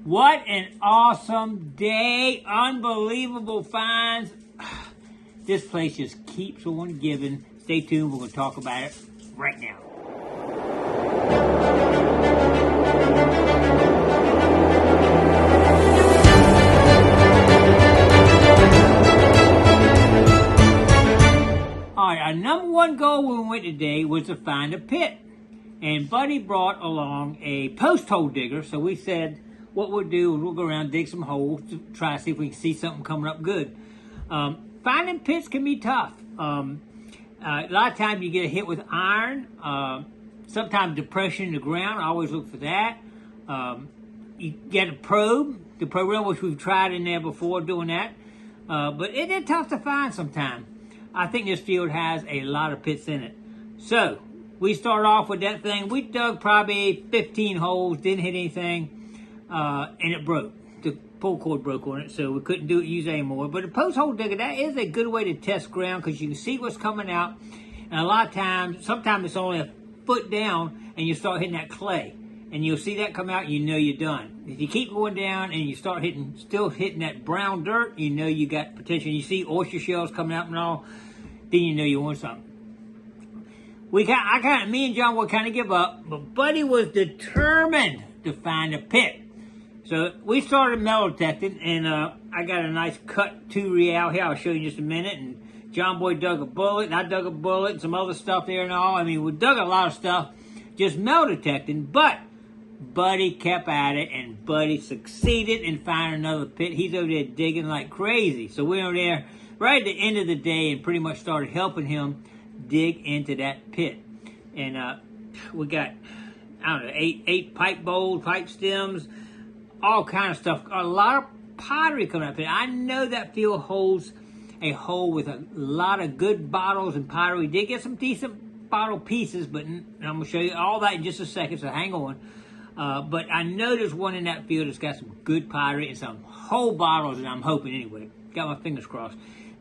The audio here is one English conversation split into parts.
What an awesome day. Unbelievable finds. This place just keeps on giving. Stay tuned. We're going to talk about it right now. All right, our number one goal when we went today was to find a pit. And Buddy brought along a post hole digger. So we said what we'll do is we'll go around, dig some holes to try to see if we can see something coming up good. Finding pits can be tough. A lot of times you get hit with iron. Sometimes depression in the ground. I always look for that. You get a probe, the program, which we've tried in there before doing that. But it's tough to find sometimes. I think this field has a lot of pits in it. So we start off with that thing. We dug probably 15 holes, didn't hit anything, and it broke. The pull cord broke on it, so we couldn't use it anymore. But a post hole digger, that is a good way to test ground because you can see what's coming out. And a lot of times, sometimes it's only a foot down, and you start hitting that clay. And you'll see that come out, and you know you're done. If you keep going down and you start still hitting that brown dirt, you know you got potential. You see oyster shells coming out and all, then you know you want something. Me and John would kind of give up, but Buddy was determined to find a pit. So we started metal detecting, and I got a nice cut 2 real here. I'll show you in just a minute. And John Boy dug a bullet, and I dug a bullet, and some other stuff there and all. I mean, we dug a lot of stuff, just metal detecting, but Buddy kept at it, and Buddy succeeded in finding another pit. He's over there digging like crazy. So we were there right at the end of the day and pretty much started helping him dig into that pit. And we got, I don't know, eight pipe bowls, pipe stems, all kind of stuff. A lot of pottery coming up here. I know that field holds a hole with a lot of good bottles and pottery. We did get some decent bottle pieces, but I'm going to show you all that in just a second, so hang on. But I know there's one in that field that's got some good pottery and some whole bottles, and I'm hoping anyway. Got my fingers crossed.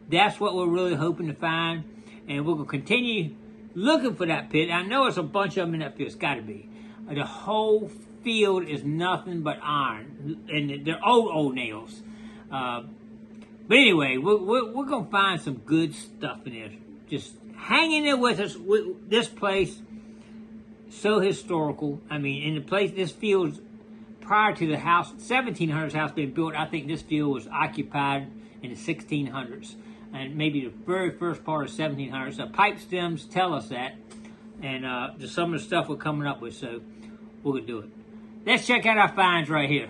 That's what we're really hoping to find, and we're going to continue looking for that pit. I know it's a bunch of them in that field. It's got to be. The whole field is nothing but iron, and they're old nails. But anyway, we're going to find some good stuff in there. Just hang in there with us. This place, so historical. I mean, in the place, this field, prior to the house, 1700s house being built, I think this field was occupied in the 1600s. And maybe the very first part of 1700s. The pipe stems tell us that. And just some of the stuff we're coming up with, so we're going to do it. Let's check out our finds right here.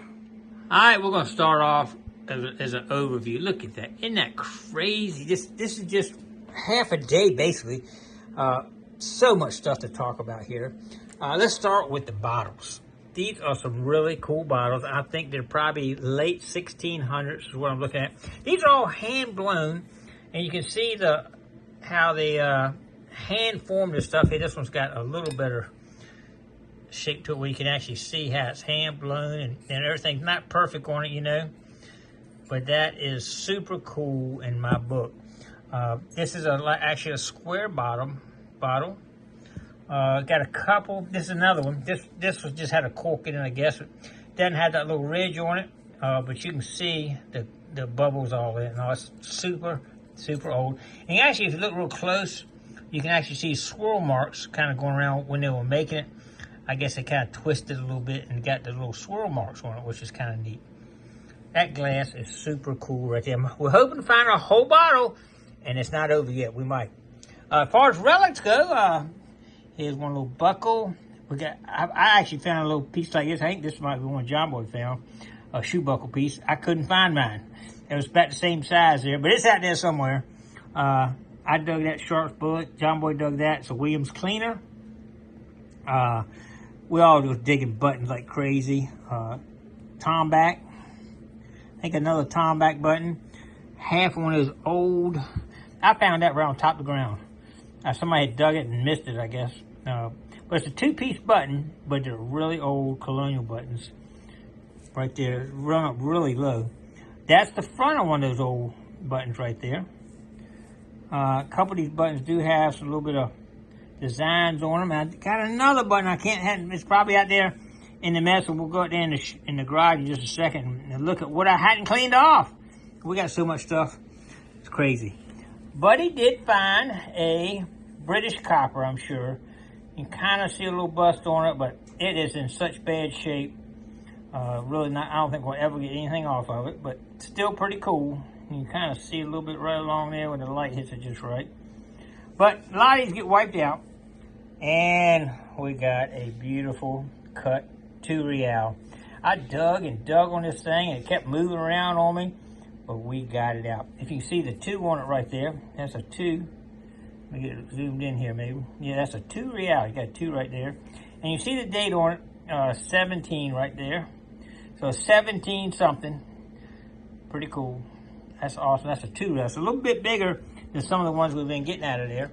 All right, we're going to start off as an overview. Look at that. Isn't that crazy? This is just half a day, basically. So much stuff to talk about here. Let's start with the bottles. These are some really cool bottles. I think they're probably late 1600s is what I'm looking at. These are all hand blown. And you can see how they hand formed this stuff here. This one's got a little better shape to it where you can actually see how it's hand blown and everything's not perfect on it, you know. But that is super cool in my book. This is actually a square bottle. Got a couple. This is another one. This was just had a cork in it, I guess. It doesn't have that little ridge on it, but you can see the bubbles all in. No, it's super old. And actually, if you look real close, you can actually see swirl marks kind of going around when they were making it. I guess they kind of twisted a little bit and got the little swirl marks on it, which is kind of neat. That glass is super cool right there. We're hoping to find a whole bottle, and it's not over yet. We might. As far as relics go, here's one little buckle. I actually found a little piece like this. I think this might be one John Boy found. A shoe buckle piece. I couldn't find mine. It was about the same size there, but it's out there somewhere. I dug that Sharp's bullet. John Boy dug that. It's a Williams cleaner. We all was digging buttons like crazy. Tomback. I think another Tomback button. Half one of those old. I found that right on top of the ground. Somebody had dug it and missed it, I guess. But it's a 2-piece button, but they're really old colonial buttons. Right there, run up really low. That's the front of one of those old buttons right there. A couple of these buttons do have some little bit of designs on them. I got another button I can't have. It's probably out there in the mess, and we'll go out there in the garage in just a second and look at what I hadn't cleaned off. We got so much stuff. It's crazy. Buddy did find a British copper, I'm sure. You can kind of see a little bust on it, but it is in such bad shape. Really not, I don't think we'll ever get anything off of it, but still pretty cool. You can kind of see a little bit right along there when the light hits it just right. But a lot of these get wiped out. And we got a beautiful cut 2 real. I dug and dug on this thing and it kept moving around on me, but we got it out. If you can see the 2 on it right there, that's a 2. Let me get it zoomed in here maybe. Yeah, that's a 2 real. You got a 2 right there. And you see the date on it, 17 right there. So 17 something. Pretty cool. That's awesome. That's a 2. That's a little bit bigger than some of the ones we've been getting out of there.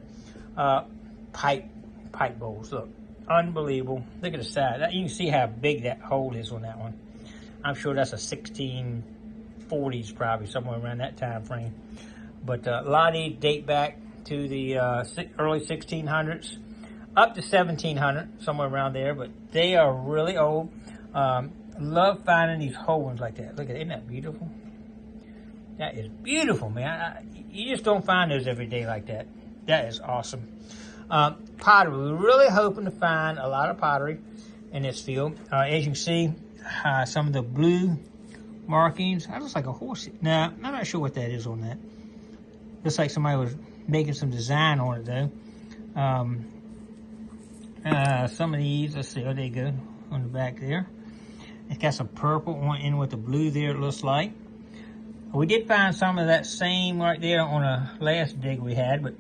Pipe bowls. Look, unbelievable. Look at the size. You can see how big that hole is on that one. I'm sure that's a 1640s probably, somewhere around that time frame. But a lot of these date back to the early 1600s, up to 1700, somewhere around there. But they are really old. Love finding these whole ones like that. Look at it. Isn't that beautiful? That is beautiful, man. You just don't find those every day like that. That is awesome. Pottery. We're really hoping to find a lot of pottery in this field. As you can see, some of the blue markings. That looks like a horse. Nah, I'm not sure what that is on that. Looks like somebody was making some design on it, though. Some of these, let's see, oh, there you go, on the back there. It's got some purple on in with the blue there, it looks like. We did find some of that same right there on a last dig we had, but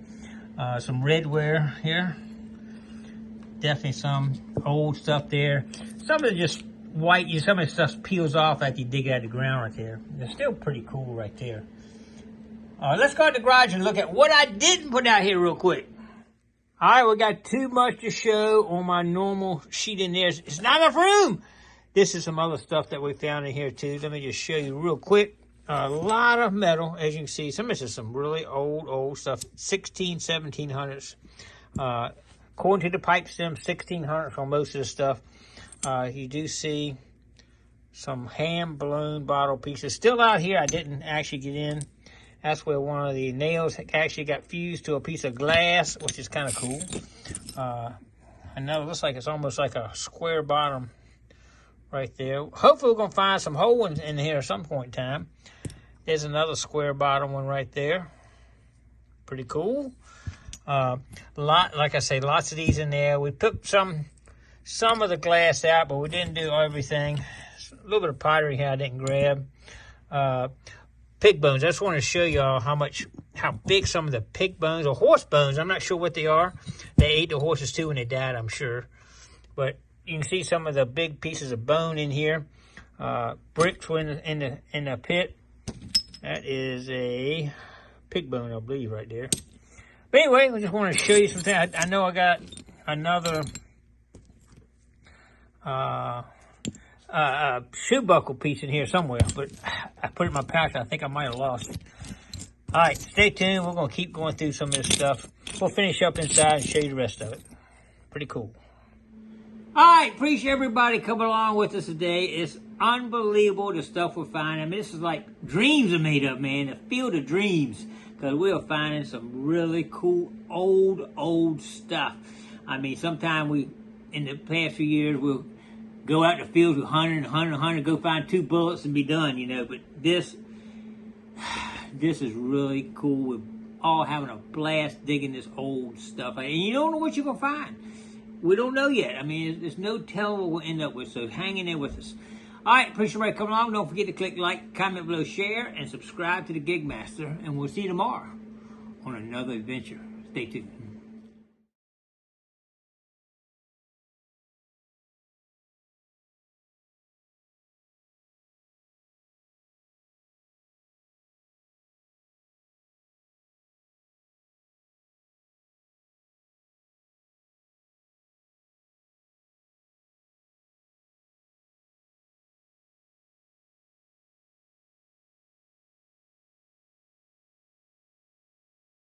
some redware here. Definitely some old stuff there. Some of it just white, some of the stuff peels off after you dig it out of the ground right there. They're still pretty cool right there. Let's go to the garage and look at what I didn't put out here real quick. All right, we got too much to show on my normal sheet in there. It's not enough room. This is some other stuff that we found in here too. Let me just show you real quick. A lot of metal, as you can see. Some of this is some really old stuff. 1700s. According to the pipe stem, 1600s on most of the stuff. You do see some hand-blown bottle pieces. Still out here, I didn't actually get in. That's where one of the nails actually got fused to a piece of glass, which is kind of cool. I know it looks like it's almost like a square bottom right there. Hopefully we're going to find some whole ones in here at some point in time. There's another square bottom one right there. Pretty cool. Like I say, lots of these in there. We took some of the glass out, but we didn't do everything. A little bit of pottery here I didn't grab. Pig bones. I just want to show y'all how big some of the pig bones or horse bones. I'm not sure what they are. They ate the horses too when they died, I'm sure. But you can see some of the big pieces of bone in here. Bricks were in the pit. That is a pig bone, I believe, right there. But anyway, I just want to show you something. I know I got another shoe buckle piece in here somewhere, but I put it in my pouch. I think I might have lost it. All right, stay tuned. We're going to keep going through some of this stuff. We'll finish up inside and show you the rest of it. Pretty cool. All right, appreciate everybody coming along with us today. It's unbelievable the stuff we're finding. I mean, this is like dreams are made up, man. The field of dreams. Because we are finding some really cool old stuff. I mean, sometimes in the past few years, we'll go out in the fields with 100, go find 2 bullets and be done, you know. But this is really cool. We're all having a blast digging this old stuff. And you don't know what you're going to find. We don't know yet. I mean, there's no telling what we'll end up with, so hang in there with us. All right, appreciate everybody coming along. Don't forget to click like, comment below, share, and subscribe to the Gigmaster. And we'll see you tomorrow on another adventure. Stay tuned.